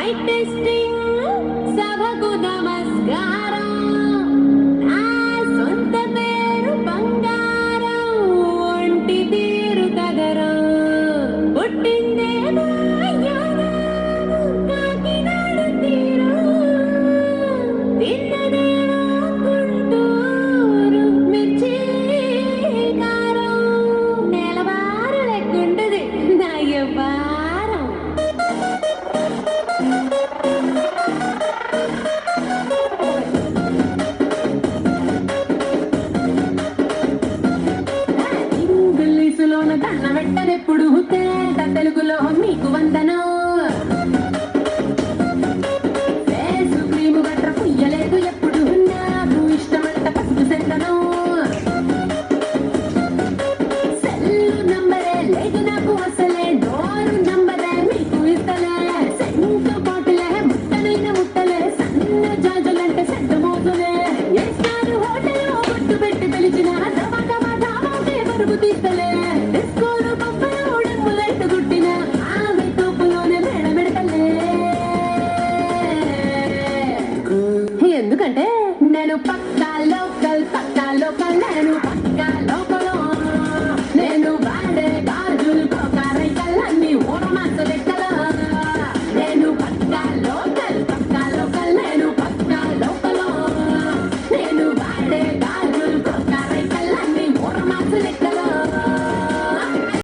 mic testing సభకు నమస్కారం నా సొంత పేరు బంగారం ఒంటి తీరు కదరం పుట్టిందేమో యానాము కాకినాడ తీరం తిన్నదేమో గుంటూరు మిర్చి కారం నెలవారు లెక్కుంటది నా వ్యవహారం ఇంగ్లీషులోన దండ పెట్టదెప్పుడు తేట తెలుగులో మీకు వందనం ఫేసు క్రీము గట్ర పుయ్యలేదు ఎప్పుడు నాకు ఇష్టమంట పసుపు సెందనం సెల్లు నంబరే లేదు నాకు అసలే డోరు నంబరే మీకు ఇస్తలే సెంటు బాటిలే ముట్టనైన ముట్టలే సన్న జాజులంటే సెంట మోజులే ఎస్టారు హోటల్ గుట్టు పెట్టి పిలిచిన ధమాకే పరుగు తీస్తలే డిస్కోలు పంపలు డెమ్ములెట్టు గుట్టిన ఆమె తోపులోనే మెడమెడతలే ఎందుకంటే నేను పక్కా